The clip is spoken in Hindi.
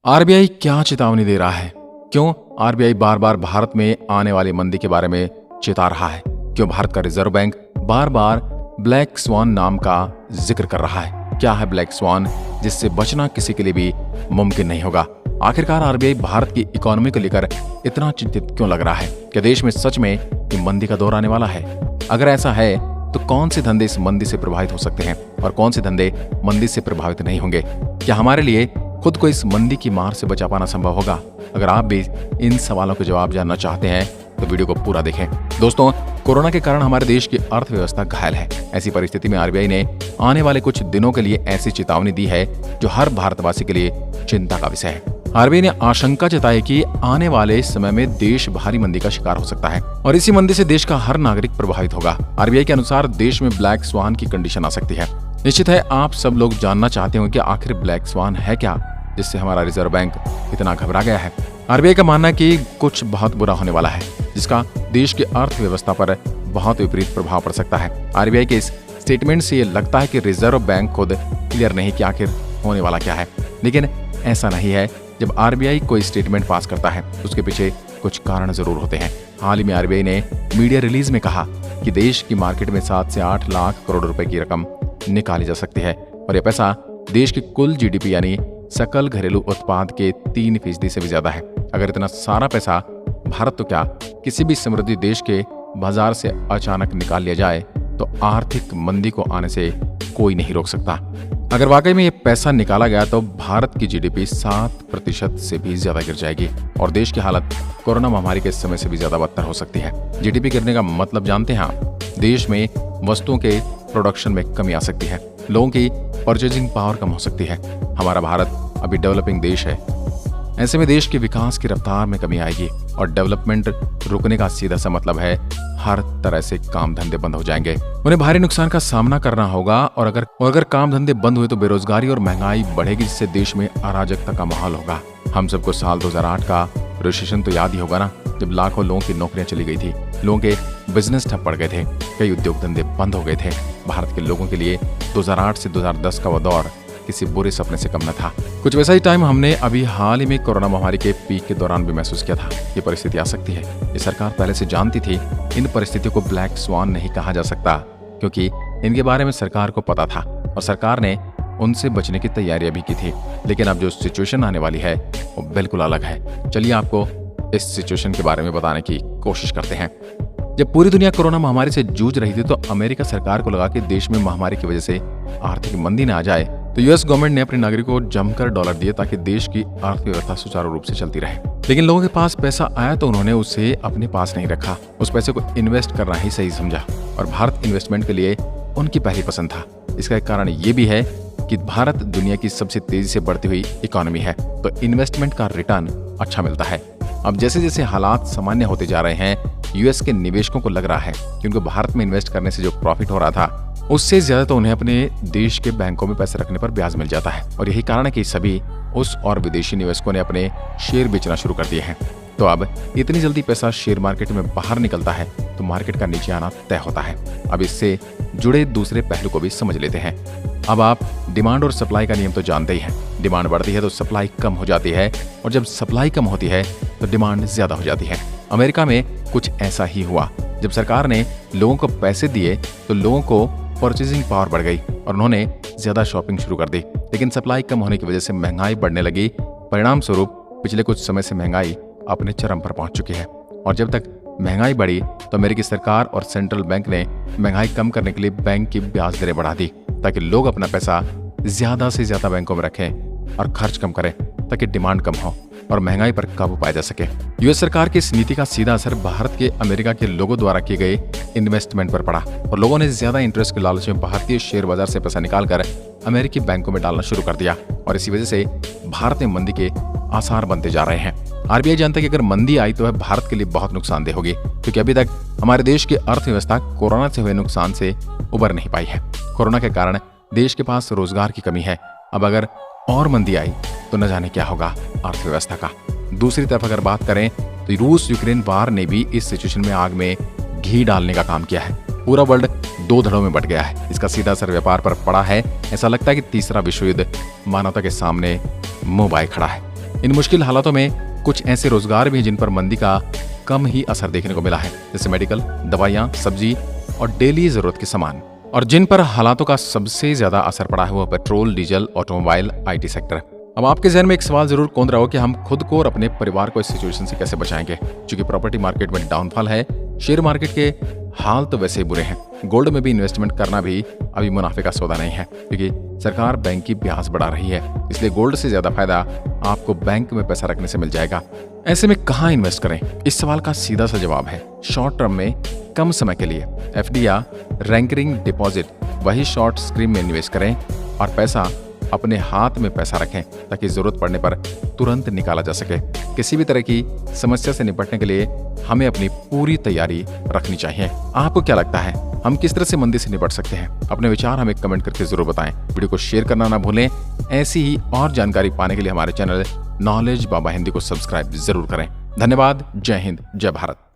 आरबीआई क्या चेतावनी दे रहा है? क्यों आरबीआई बार बार भारत में आने वाली मंदी के बारे में चेता रहा है? क्यों भारत का रिजर्व बैंक बार बार ब्लैक स्वान नाम का जिक्र कर रहा है? क्या है ब्लैक स्वान जिससे बचना किसी के लिए भी मुमकिन नहीं होगा? आखिरकार आरबीआई भारत की इकोनॉमी को लेकर इतना चिंतित क्यों लग रहा है? क्या देश में सच में मंदी का दौर आने वाला है? अगर ऐसा है तो कौन से धंधे इस मंदी से प्रभावित हो सकते हैं और कौन से धंधे मंदी से प्रभावित नहीं होंगे? क्या हमारे लिए खुद को इस मंदी की मार से बचा पाना संभव होगा? अगर आप भी इन सवालों के जवाब जानना चाहते हैं तो वीडियो को पूरा देखें। दोस्तों, कोरोना के कारण हमारे देश की अर्थव्यवस्था घायल है। ऐसी परिस्थिति में आरबीआई ने आने वाले कुछ दिनों के लिए ऐसी चेतावनी दी है जो हर भारतवासी के लिए चिंता का विषय है। आरबीआई ने आशंका जताई कि आने वाले समय में देश भारी मंदी का शिकार हो सकता है और इसी मंदी से देश का हर नागरिक प्रभावित होगा। आरबीआई के अनुसार देश में ब्लैक स्वान की कंडीशन आ सकती है। निश्चित है आप सब लोग जानना चाहते होंगे कि आखिर ब्लैक स्वान है क्या जिससे हमारा रिजर्व बैंक इतना घबरा गया है। आरबीआई का मानना है कि कुछ बहुत बुरा होने वाला है जिसका देश की अर्थव्यवस्था पर बहुत विपरीत प्रभाव पड़ सकता है। आरबीआई के इस स्टेटमेंट से ये लगता है कि रिजर्व बैंक खुद क्लियर नहीं कि आखिर होने वाला क्या है, लेकिन ऐसा नहीं है। जब आरबीआई कोई स्टेटमेंट पास करता है तो उसके पीछे कुछ कारण जरूर होते हैं। हाल ही में आरबीआई ने मीडिया रिलीज में कहा कि देश की मार्केट में 7 से 8 लाख करोड़ रुपए की रकम निकाली जा सकती है और यह पैसा देश की कुल जीडीपी यानी सकल घरेलू उत्पाद के 3% से भी ज्यादा है। अगर इतना सारा पैसा भारत तो क्या किसी भी समृद्ध देश के बाजार से अचानक निकाल लिया जाए तो आर्थिक मंदी को आने से कोई नहीं रोक सकता। अगर वाकई में ये पैसा निकाला गया तो भारत की जीडीपी 7% से भी ज्यादा गिर जाएगी और देश की हालत कोरोना महामारी के समय से भी ज्यादा बदतर हो सकती है। जीडीपी गिरने का मतलब जानते हैं आप? देश में वस्तुओं के प्रोडक्शन में कमी आ सकती है, लोगों की परचेजिंग पावर कम हो सकती है। हमारा भारत अभी डेवलपिंग देश है, ऐसे में देश के विकास की रफ्तार में कमी आएगी और डेवलपमेंट रुकने का सीधा सा मतलब है हर तरह से काम धंधे बंद हो जाएंगे, उन्हें भारी नुकसान का सामना करना होगा। और अगर काम धंधे बंद हुए तो बेरोजगारी और महंगाई बढ़ेगी जिससे देश में अराजकता का माहौल होगा। हम सबको साल 2008 का रिसेशन तो याद ही होगा ना, जब लाखों लोगों की नौकरियां चली गई थी, लोगों के बिजनेस ठप पड़ गए थे, कई उद्योग धंधे बंद हो गए थे। भारत के लोगों के लिए 2008 से 2010 का वह दौर किसी बुरे सपने से कम न था। कुछ वैसा ही टाइम हमने अभी हाल ही में कोरोना महामारी के पीक के दौरान भी महसूस किया था। ये परिस्थिति आ सकती है, ये सरकार पहले से जानती थी। इन परिस्थितियों को ब्लैक स्वान नहीं कहा जा सकता क्योंकि इनके बारे में सरकार को पता था और सरकार ने उनसे बचने की तैयारियां भी की थी। लेकिन अब जो सिचुएशन आने वाली है वो बिल्कुल अलग है। चलिए आपको इस सिचुएशन के बारे में बताने की कोशिश करते हैं। जब पूरी दुनिया कोरोना महामारी से जूझ रही थी तो अमेरिका सरकार को लगा कि देश में महामारी की वजह से आर्थिक मंदी न आ जाए, तो यूएस गवर्नमेंट ने अपने नागरिकों को जमकर डॉलर दिए ताकि देश की अर्थव्यवस्था सुचारू रूप से चलती रहे। लेकिन लोगों के पास पैसा आया तो उन्होंने उसे अपने पास नहीं रखा, उस पैसे को इन्वेस्ट करना ही सही समझा और भारत इन्वेस्टमेंट के लिए उनकी पहली पसंद था। इसका एक कारण ये भी है कि भारत दुनिया की सबसे तेजी से बढ़ती हुई इकोनॉमी है, तो इन्वेस्टमेंट का रिटर्न अच्छा मिलता है। अब जैसे जैसे हालात सामान्य होते जा रहे हैं, यूएस के निवेशकों को लग रहा है कि उनको भारत में इन्वेस्ट करने से जो प्रॉफिट हो रहा था उससे ज्यादा तो उन्हें अपने देश के बैंकों में पैसे रखने पर ब्याज मिल जाता है और यही कारण है कि सभी उस और विदेशी निवेशकों ने अपने शेयर बेचना शुरू कर दिए हैं। तो अब इतनी जल्दी पैसा शेयर मार्केट में बाहर निकलता है तो मार्केट का नीचे आना तय होता है। अब इससे जुड़े दूसरे पहलू को भी समझ लेते हैं। अब आप डिमांड और सप्लाई का नियम तो जानते ही हैं। डिमांड बढ़ती है तो सप्लाई कम हो जाती है और जब सप्लाई कम होती है तो डिमांड ज्यादा हो जाती है। अमेरिका में कुछ ऐसा ही हुआ। जब सरकार ने लोगों को पैसे दिए तो लोगों को परचेजिंग पावर बढ़ गई और उन्होंने ज्यादा शॉपिंग शुरू कर दी, लेकिन सप्लाई कम होने की वजह से महंगाई बढ़ने लगी। परिणाम स्वरूप पिछले कुछ समय से महंगाई अपने चरम पर पहुंच चुकी है और जब तक महंगाई बढ़ी तो अमेरिकी सरकार और सेंट्रल बैंक ने महंगाई कम करने के लिए बैंक की ब्याज दरें बढ़ा दी ताकि लोग अपना पैसा ज्यादा से ज्यादा बैंकों में रखें और खर्च कम करें ताकि डिमांड कम हो और महंगाई पर काबू पाया जा सके। यूएस सरकार की इस नीति का सीधा असर भारत के अमेरिका के लोगों द्वारा किए गए इन्वेस्टमेंट पर पड़ा और लोगों ने ज्यादा इंटरेस्ट के लालच में भारतीय शेयर बाजार से पैसा निकालकर अमेरिकी बैंकों में डालना शुरू कर दिया और इसी वजह से भारत में मंदी के आसार बनते जा रहे हैं। आरबीआई जानता है कि अगर मंदी आई तो वह भारत के लिए बहुत नुकसानदेह होगी क्योंकि अभी तक हमारे देश की अर्थव्यवस्था कोरोना से हुए नुकसान से उबर नहीं पाई है। कोरोना के कारण देश के पास रोजगार की कमी है। अब अगर और मंदी आई तो न जाने क्या होगा अर्थव्यवस्था का। दूसरी तरफ अगर बात करें तो रूस यूक्रेन वार ने भी इस सिचुएशन में आग में घी डालने का काम किया है। पूरा वर्ल्ड 2 धड़ों में बंट गया है। इसका सीधा असर व्यापार पर पड़ा है। ऐसा लगता है कि तीसरा विश्व युद्ध मानवता के सामने मुंह बाए खड़ा है। इन मुश्किल हालातों में कुछ ऐसे रोजगार भी हैं जिन पर मंदी का कम ही असर देखने को मिला है, जैसे मेडिकल, दवाइयाँ, सब्जी और डेली जरूरत के सामान। और जिन पर हालातों का सबसे ज्यादा असर पड़ा है वो petrol, diesel, automobile, IT sector. अब आपके जहन में एक सवाल जरूर कौंध रहा हो कि हम खुद को और अपने परिवार को इस सिचुएशन से कैसे बचाएंगे, क्योंकि प्रॉपर्टी मार्केट में डाउनफॉल है, शेयर मार्केट के हाल तो वैसे ही बुरे हैं, गोल्ड में भी इन्वेस्टमेंट करना भी अभी मुनाफे का सौदा नहीं है, क्योंकि सरकार बैंक की ब्याज बढ़ा रही है, इसलिए गोल्ड से ज्यादा फायदा आपको बैंक में पैसा रखने से मिल जाएगा। ऐसे में कहाँ इन्वेस्ट करें? इस सवाल का सीधा सा जवाब है शॉर्ट टर्म में कम समय के लिए FD या रैंकरिंग डिपॉजिट, वही शॉर्ट स्क्रीम में निवेश करें और पैसा अपने हाथ में पैसा रखें ताकि जरूरत पड़ने पर तुरंत निकाला जा सके। किसी भी तरह की समस्या से निपटने के लिए हमें अपनी पूरी तैयारी रखनी चाहिए। आपको क्या लगता है, हम किस तरह से मंदी से निपट सकते हैं? अपने विचार हमें कमेंट करके जरूर बताएं। वीडियो को शेयर करना ना भूलें। ऐसी ही और जानकारी पाने के लिए हमारे चैनल नॉलेज बाबा हिंदी को सब्सक्राइब जरूर करें। धन्यवाद। जय हिंद, जय भारत।